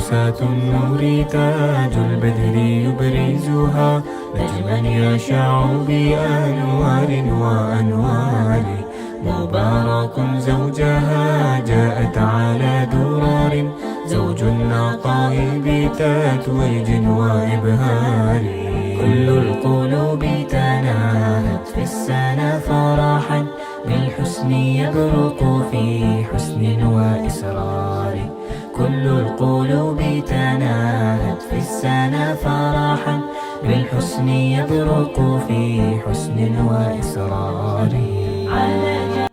شمسات النور تاج البدر يبرزها نجما يشع بأنوار وأنوار مبارك زوجها جاءت على درار زوج النقاء بتتويج وإبهار كل القلوب تناهت في السنة فرحا بالحسن يبرق في حسن وإسرار كل القلوب تناهت في السنة فرحا بالحسن يبرق في حسن وإسرار.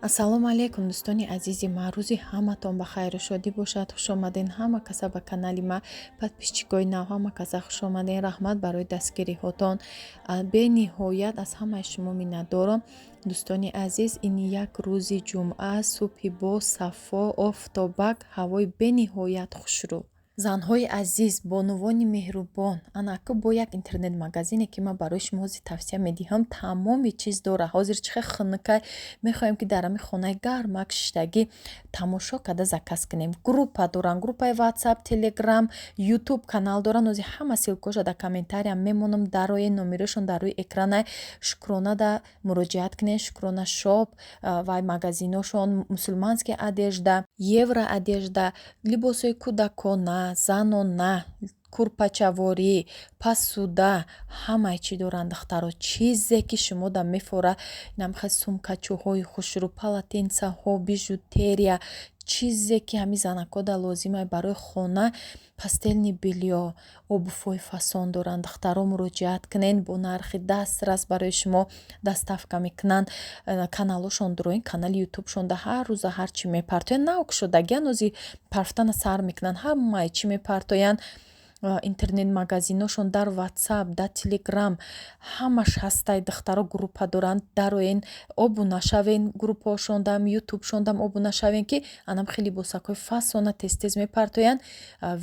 ассалому алейкум дӯстони азизи ма, рӯзи ҳаматон ба хайру шодӣ бошад. хушомаден ҳама каса ба канали ма, подписчикои нав ҳама каса хушомаден. раҳмат барои дастгириҳотон, бениҳоят аз ҳамаи шумо миннатдорам. дӯстони азиз, ин як рӯзи ҷумъа, субҳи бо сафо, офтобак, ҳавои бениҳоят хушрӯ. занҳои азиз, бонувони меҳрубон, анаку бо як интернет-магазине ки ман барои шумо ҳозир тавсия медиҳам, тамоми чиз дора. ҳозир чихе хунукай мехоҳем ки дар ҳамин хонаи гармак шиштагӣ тамошо карда заказ кунем. группа доран, группаи ватсап, телеграм, ютуб канал доран. ҳозир ҳама силкоша дар комментариям мемонам, дарои номерошон дар рӯи экранай. шукрона да муроҷиат кунем. шукрона шоп ва магазиношон, мусулмански одежда, евро одежда, либосои кӯдакона, занона, курпачаворӣ, пасуда, ҳамаи чӣ доранд духтаро. чизе ки шумо да мефора, намхе сумкачӯҳои хушрӯ, полотенцаҳо, бижутерия, чизе ки ҳами занако да лозимай барои хона. пастелни бельё, обуфҳои фасон доранд духтаро. муроҷиат кунен, бо нархи дастрас барои шумо доставка мекунанд. каналошон дороин, канали ютубшон да ҳар рӯза ҳар чӣ мепартоянд. наук шудагиан ози парфтана сар мекунанд, ҳамаи чӣ мепартоянд. интернет-магазиношон дар ватсап, дар телеграм ҳамаш ҳастай духтаро. группа доранд, дароен обуна шавен группаошон дам, ютубшон дам обуна шавен ки анам хеле босакҳои фасона тез мепартоянд.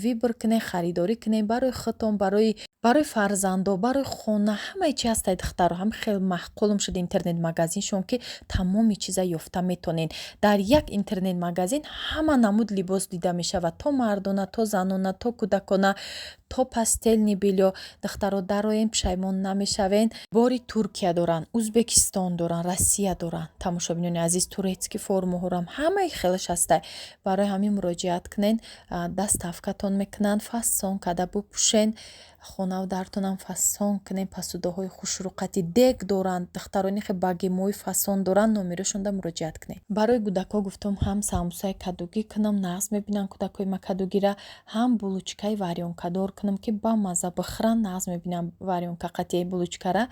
вибр кунен, харидорӣ кунен барои худтон, барои фарзандо, барои хона, ҳамаи чӣ ҳастай духтаро. ҳам хеле маҳқулум шуд интернет-магазиншон ки тамоми чиза ёфта метонен. дар як интернет-магазин ҳама намуд либос дида мешавад, то мардона, то занона, то кӯдакона, то пастелни бельё. духтаро дароен пушаймон намешавен. бори Туркия доран, узбекистон доран, россия доран. тамошобинони азиз, турецки формаҳорам ҳамаи хелаш ҳастай. барои ҳамин муроҷиат кунен, доставкатон мекунанд, фасон карда бупӯшен. хонав дартонам фасон кунен. пасудаҳои хушруқати дег доранд духтарони хе багемои фасон доранд. номерошон да муроҷиат кунен. барои кӯдако гуфтам ҳам самусаи кадугӣ кунам, нағз мебинам кӯдакои ма кадугира, ҳам булучкаи варёнкадор кунам ки ба маза бихӯранд. нағз мебинам варёнка қатъи булучкара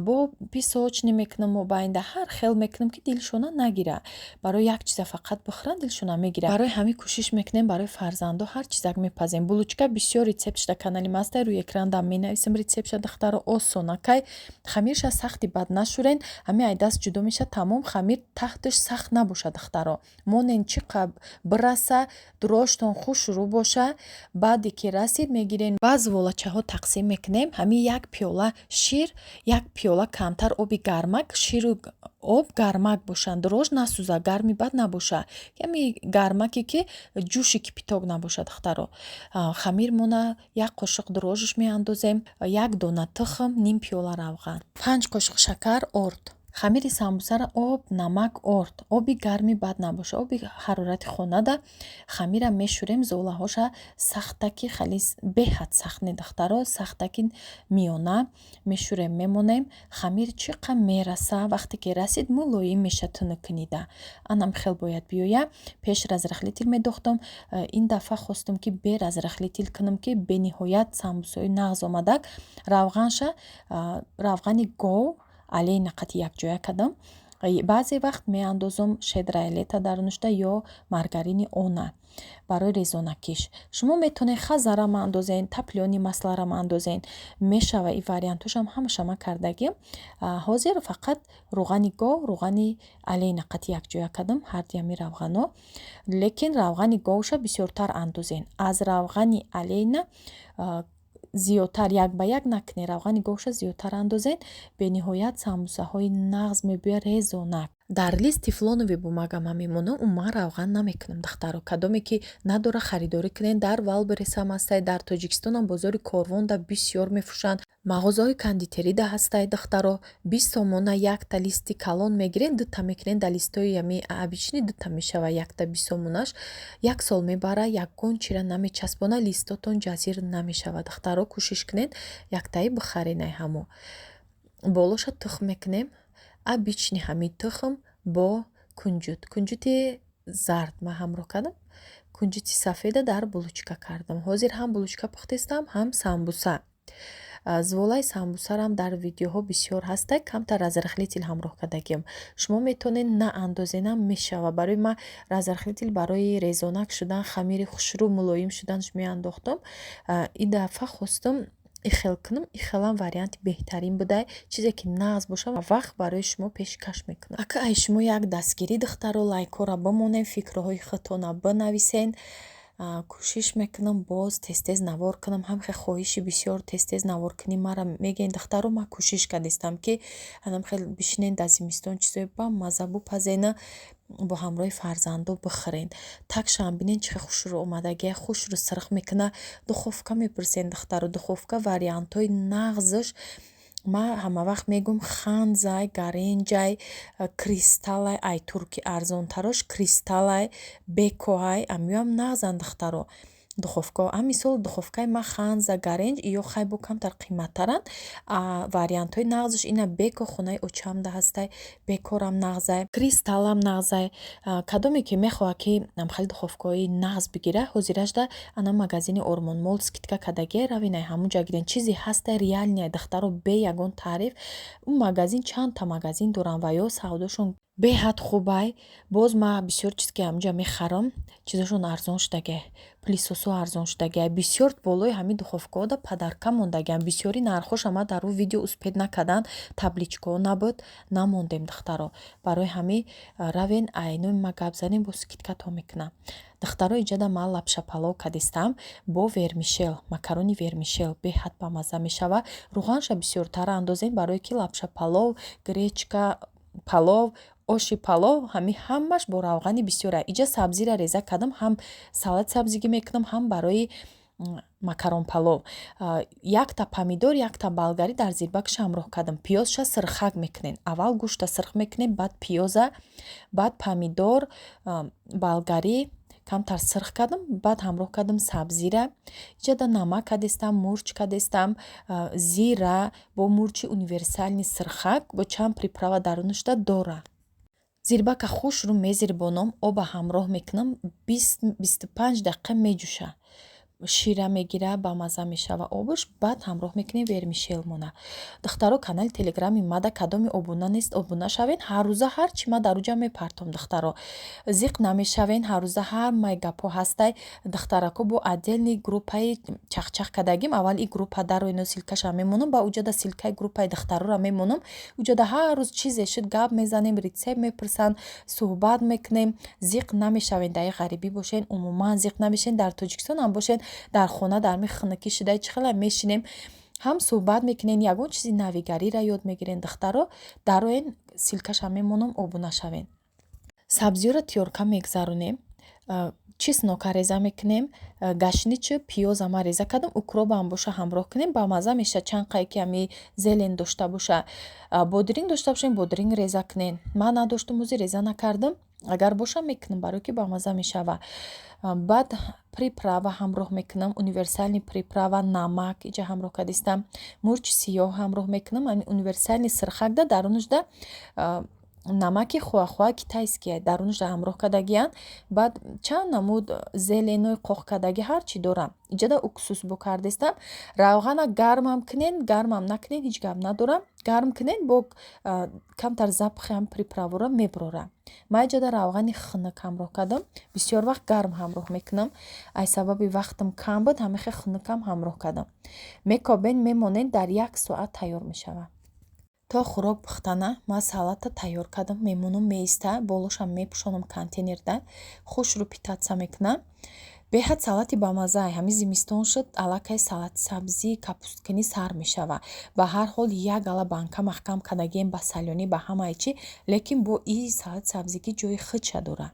бо песочни мекунам, мобайнда ҳар хел мекунам ки дилшона нагира. барои як чиза фақат бихӯранд дилшона мегира. барои ҳамин кӯшиш мекунем барои фарзандо ҳар чизак мепазем. булучка бисёр рецептш дар канали ма аст. рӯи экран дам менависам рецептша духтаро. осонакай хамирша сахти бад нашурен. ҳамин айдаст ҷудо меша тамом. хамир тахташ сахт набоша духтаро. монен чӣ қаб бираса, дуроштон хушрӯ боша. баъде ки расид мегирен, баъз волачаҳо тақсим мекунем. ҳамин як пиёла шир, як пиёла камтар оби гармак, ширу об гармак бошанд. дурож насӯза, гарми бад набоша. ҳамин гармаке ки ҷӯши кипиток набоша духтаро. хамир мона як қошиқ дурожш меандозем, як дона тухм, ним пиёла равған, 5 қошиқ шакар, орд. хамири самбусара об, намак, орд. оби гарми бад набоша, оби ҳарорати хонада. хамира мешӯрем, золаҳоша сахтаки хали беҳад сахт не духтаро, сахтаки миёна мешӯрем, мемонем. хамир чӣ қа мераса, вақте ки расид мулоим меша тунукнида. анам хел бояд биёя. пеш разрахлитил медохтам, ин дафъа хостам ки бе разрахлитил кунам ки бениҳоят самбусои нағз омадак. равғанша равғани гов алейна қати якҷоя кардам. баъзе вақт меандозам шедрайлета дар нушта ё маргарини она барои резонакиш. шумо метавонед хазарам андозен, таплёни масларам андозен. мешава и вариантушам ҳамашама кардагим. ҳозир фақат руғани гов, руғани алейна қати якҷоя кардам, ҳардиями равғано. лекин равғани говша бисёртар андозен. аз равғани алейна зиёдтар як ба як накунед, равғани гоша зиёдтар андозед. бениҳоят самбусаҳои нағз мебиёяд резонак. дар лист тефлонови бумагама мемонам, уман равған намекунам духтаро. Кадоме ки надора харидорӣ кунен, дар Валберес ҳам ҳастай, дар Тоҷикистонам бозори Корвонда бисёр мефурӯшанд. Мағозаҳои кондитерида ҳастай духтаро. 20 сомона якта листи калон мегирен, дута мекунен дар листои ями обични дута мешава якта 20 сомонаш. 1 сол мебара, ягон чира намечаспона, листотон ҷазир намешава духтаро. Кӯшиш кунен яктаи бихаренай ҳамо. Болоша тухм мекунем, обични ҳами тухм бо кунҷути зард ма ҳамроҳ кардам. Кунҷути сафеда дар булочка кардам. Ҳозир ҳам булочка пухтестам, ҳам самбуса. зволаи самбусарам дар видеоҳо бисёр ҳастай, камтар разрахлитил ҳамроҳ кардагиам. Шумо метавонед на андозенам мешава. Барои ма разрахлитил барои резонак шудан, хамири хушрӯ мулоим шуданш меандохтам. Ин дафъа хостам ихел кунам. Ихелам варианти беҳтарин будай. Чизе ки нағз боша вақт барои шумо пешкаш мекунам. Ака ай шумо як дастгирӣ духтаро, лайкора бимонен, фикрҳои худтона бинависен. Кӯшиш мекунам боз тез-тез навор кунам. ҳамхе хоҳиши бисёр тез-тез навор кунӣ мара мегӯен духтаро. Ман кӯшиш кардистам ки хел бишинен дар зимистон чизои бамаза бупазена, бо ҳамроҳи фарзандо бихӯрен. Такшам бинен чӣ хел хушрӯ омадагия, хушрӯ сирх мекуна. Духовка мепурсен духтаро. Духовка вариантҳои нағзаш ма ҳама вақт мегӯм ханзай, гаренҷай, кристалай, ай турки арзонтарош кристалай, бекоай, амиёам нағзан духтаро. Духовка мисол духовкаи ма ханза, гаренҷ ё хайбо камтар қиматтаранд. Вариантҳои нағзаш ина беко хонаи очамда ҳастай, бекорам нағзай, кристалам нағзай. Кадоме ки мехоҳад ки амхел духовкаҳои нағз бигира, ҳозиражда ана магазини Ормонмол скидка кардагия, равинай ҳамунҷа гирен. Чизи ҳастай реальния духтаро бе ягон таъриф. Ун магазин чандта магазин доранд ва ё савдошон беҳад хубай. Боз ма бисёр чиз ки ҳамҷа мехарам, чизашон арзон шудагия, пилисосо арзон шудагия, бисёр болои ҳамин духовкаҳода падарка мондагиам. Бисёри нархош ама дар рӯ видео успед накардан, табличкаҳо набуд, намондем духтаро. Барои ҳамин равен айнои ма гап занем, бо скидкато мекунам. Духтаро инҷада ман лапша палов кардистам бо вермишел, макарони вермишел беҳад бамаза мешава. Рӯғанша бисёртар андозем, барое ки лапша палов, гречка палов, оши палов ҳамаш бо равғани бисёра. Иҷа сабзира реза кардам, ҳам салат сабзигӣ мекунам, ҳам барои макарон палов. Якта помидор, якта болгарӣ дар зирбакш ҳамроҳ кардам. Пиёзша сирхак мекунен. Аввал гӯшта сирх мекунем, баъд пиёза, баъд помидор, болгарӣ камтар сирх кардам, баъд ҳамроҳ кардам сабзира. Иҷада намак кардистам, мурч кардистам, зира бо мурчи универсални сирхак бо чанд приправа дарунашда дора. Зирбака хушрӯ мезирбонам, оба ҳамроҳ мекунам, 20-25 дақиқа меҷӯша. Шира мегира, бамаза мешава обуш, баъд ҳамроҳ мекунем вермишел мона. Духтаро канали телеграми мада кадоми обуна нест, обуна шавен. ҳаррӯза ҳарчи ма дар уҷа мепартом духтаро. Зиқ намешавен, ҳаррӯза ҳамаи гапҳо ҳастай. Духтарако бо отдельни группаи чахчах кардагим. Аввал и группа даро ино силкаша мемонам, ба уҷада силкаи группаи духтарора мемонам. Уҷада ҳар рӯз чизе шуд гап мезанем, рецепт мепурсанд, суҳбат мекунем. Зиқ намешавен, дар ғарибӣ бошен, умуман зиқ намешавен, дар Тоҷикистон ам бошен, дар хона дар ми хунукӣ шудаи чӣ хела мешинем, ҳам суҳбат мекунем, ягон чизи навигариро ёд мегирен духтаро. Дароен силкаша мемонам, обуна шавен. Сабзиёро тиёрка мегзаронем. чеснока реза мекунем, гашничу пиёз ама реза кардам, укроп ам боша ҳамроҳ кунем, бамаза меша. Чанд қайки ами зелен дошта боша, бодиринг дошта бошем, бодиринг реза кунен. Ман надоштам, ӯзи реза накардам, агар боша мекунам, барои ки бамаза мешава. Баъд приправа ҳамроҳ мекунам, универсални приправа, намак иҷа ҳамроҳ кардистам, мурчи сиёҳ ҳамроҳ мекунам, ами универсални сирхакда дарунашда намаки хуа-хуа китайския дарунашда ҳамроҳ кардагиян. Баъд чанд намуд зеленои қоқ кардагӣ ҳарчи дорам. Иҷада уксус бо кардистам. Равғана гармам кунен, гармам накунен, ҳеҷ гап надорам. Гарм кунен, бо камтар запахи ҳам приправора меброра. Ман иҷада равғани хунук ҳамроҳ кардам. Бисёр вақт гарм ҳамроҳ мекунам. Ай сабаби вақтам кам буд, ҳамихе хунукам ҳамроҳ кардам. Мекобен мемонед, дар 1 соат тайёр мешава. То хӯрок пухтана, ман салата тайёр кардам, мемонам меиста, болошам мепӯшонам контейнерда, хушрӯ питатса мекунам. беҳад салати бамаззае. Ҳамин зимистон шуд, аллакай салати сабзӣ, капусткинӣ сар мешавад. Ба ҳар ҳол як гала банка маҳкам кардагием ба салёнӣ ба ҳамаи чӣ, лекин бо ин салати сабзӣ ки ҷои худша дорад.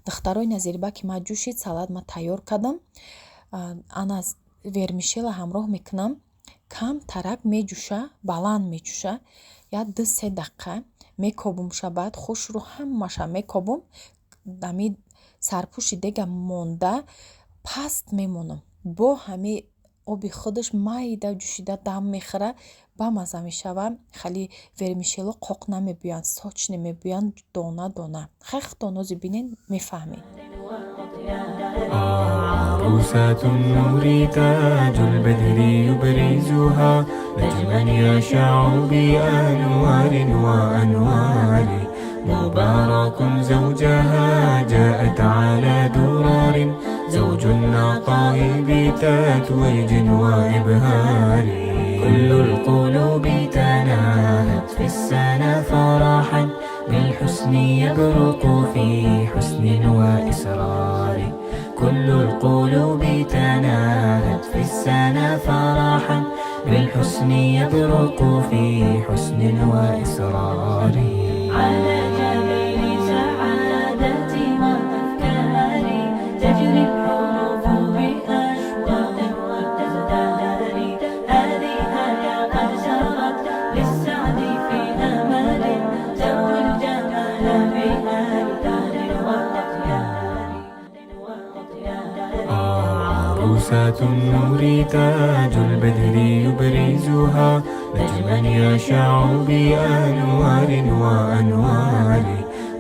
духтарои назирбаки ма ҷӯшид, салат ма тайёр кардам. ана вермишела ҳамроҳ мекунам. Кам тарак меҷӯша, баланд меҷӯша. Як 2-3 дақиқа мекобумша, баъд хушрӯ ҳамаша мекобум. Ами сарпӯши дега монда паст мемонам. Бо ҳами оби худаш майда ҷӯшида дам мехӯра, бамаза мешава. Хали вермишело қоқ намебиёянд, соч намебиёянд, дона дона. хехто нози бинен мефаҳмед. عروسة النور تاج البدر يبرزها نجما يشع بأنوار وأنوار مبارك زوجها جاءت على درار زوج النقائب تتويج وإبهار كل القلوب تناهت في السنة فرحا بالحسن يبرق في حسن وإسرار كل القلوب تناهت في السنة فرحا بالحسن يبرق في حسن وإسرار على جبين سعادة والأفكار تجري الحروف بأشواق وتزدهر هذه هيا قد سرت للسعد في أمل تروي الجمال بها الدار عروسة النور تاج البدر يبرزها نجما يشع بأنوار وأنوار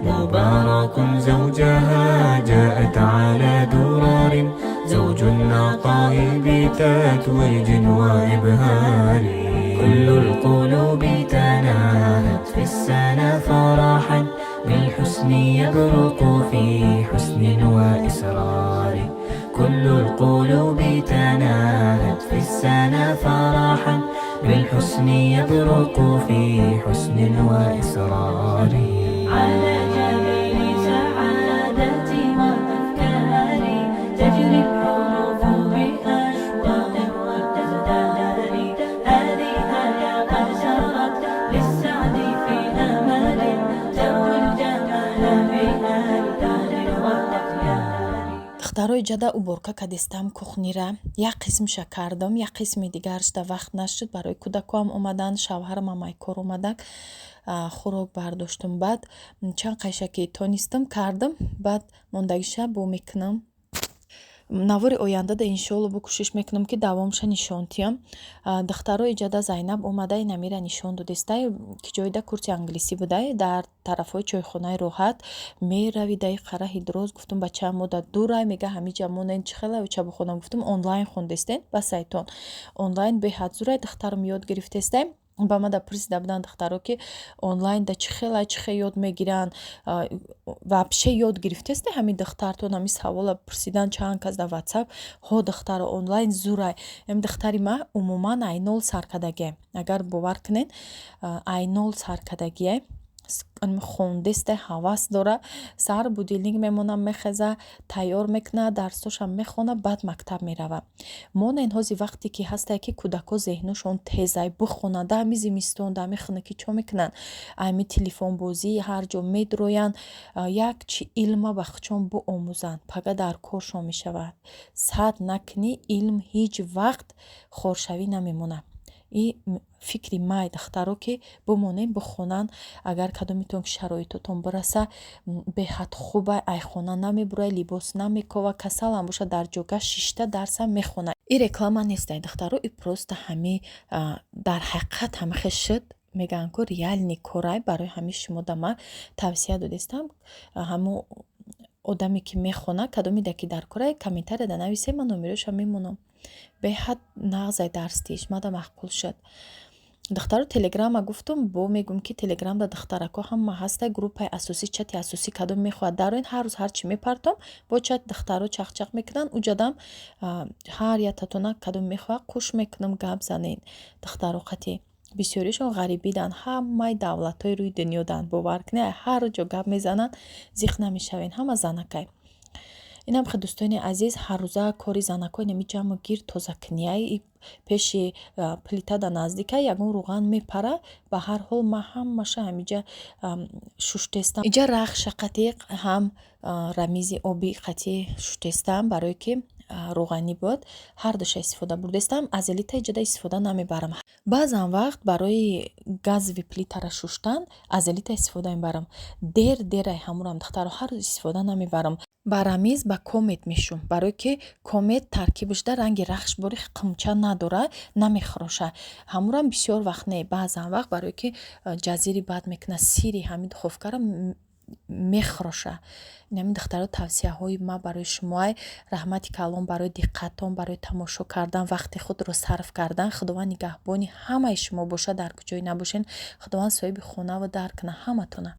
مبارك زوجها جاءت على درار زوج النقائب تتويج وإبهار كل القلوب تناهت في السنة فرحا بالحسن يبرق في حسن وإسرار كل القلوب تناهت في السنة فرحا بالحسن يبرق في حسن وإسرار على جبين سعادة والأفكار تجري الحروف بأشواق وتزدهر هذه هيا قد سرت للسعد في أمل تروي الجمال بها الدار والأطيار. духтарои ҷада уборка кардистам кухнира. Як қисмша кардам, як қисми дигарашда вақт нашуд. Барои кӯдакоам омаданд, шавҳарам ҳамаи кор омадак. хӯрок бардоштум, баъд чанд қайшаки тонистам кардам, баъд мондагиша бо мекунам. навори ояндада иншоалло бо кӯшиш мекунам ки давомша нишон диҳам. духтарои ҷада Зайнаб омадай намира нишон додистай ки ҷоида курси англисӣ будай дар тарафҳои чойхонаи роҳат меравидай қараҳи дроз. гуфтум бачаам муддат дурай, мега ҳамиҷа монен чихела ча бихонам. гуфтум онлайн хондестен ба сайтон онлайн беҳад зурай духтарам ёд гирифтестай. ба ма да пурсида буданд духтаро ки онлайн да чихе ёд мегиранд, вообще ёд гирифтесте ҳамин духтартон. ҳамин савола пурсидан чанд кас да ватсап ҳо духтаро онлайн зурай. ҳамин духтари ма умуман айнол саркадагие, агар бовар кунед айнол саркадагие хондесте ҳавас дора, сар будилник мемона, мехеза, тайёр мекуна, дарсошам мехона, баъд мактаб мерава. монен ҳози вақте ки ҳастае ки кӯдако зеҳношон тезай бихонанд, да ҳами зимистон да ҳами хунакӣ чо мекунанд, ҳами телефонбозӣ ҳар ҷо медроянд, як чи илма ба хучон биомӯзанд, пага дар коршон мешавад. сад накунӣ илм ҳеҷ вақт хоршавӣ намемонад. ин фикри май духтаро ки бимонем бихонанд, агар кадометон ки шароитотон бираса беҳад хуба, айхона намебурай, либос намекова, касалам боша дар ҷога 6 дарса мехона. ин реклама нестай духтаро, ин просто ҳами дар ҳақиқат ҳамихе шуд меган ку реальни корай. барои ҳами шумо дама тавсия додистам, ҳамо одаме ки мехона кадомида ки дар корай комментария да нависе, ман номероша мемонам. беҳад нағзай дарс диш мада маъқул шуд. духтаро телеграма гуфтум, бо мегум ки телеграм да духтарако ҳама ҳаста, группаи асосӣ, чати асосӣ кадом мехоҳад дароин ҳар рӯз ҳарчи мепартом бо чат духтаро чақчақ мекунанд. уҷадам ҳар ятатона кадом мехоҳад қуш мекунам, гап занед. духтаро қати бисёришон ғарибидан, ҳамаи давлатҳои рӯи дунёдан, бовар кунед ҳар ҷо гап мезананд, зиқ намешавен, ҳама занакай. инам хе дӯстони азиз ҳаррӯза кори занакои нами ҷамъу гир тозакунияй пеши плита да наздика ягон рӯған мепара. Ба ҳар ҳол ма ҳамаша ҳамиҷа шуштестам иҷа рахша қатиқ ҳам рамизи оби қатӣ шуштестам барое ки рӯғанӣ буд ҳардуша истифода бурдестам. Аз элита иҷада истифода намебарам. Баъзан вақт барои газви плитара шуштан аз элита истифода мебарам. Дерай ҳамурам духтаро ҳар рӯз истифода намебарам. Ба рамиз ба комет мешум барое ки комет таркибашда ранги рахшбори қимча надора, намехуроша. Ҳамурам бисёр вақт не, баъзан вақт барое ки ҷазири бад мекуна, сири ҳамин духовкара мехуроша. Ин духтаро тавсияҳои ма барои шумоай. Раҳмати калон барои диққатон, барои тамошо кардан, вақти худро сарф кардан. Худованд нигаҳбони ҳамаи шумо боша, дар куҷое набошен. Худованд соҳиби хонаву дар куна ҳаматона.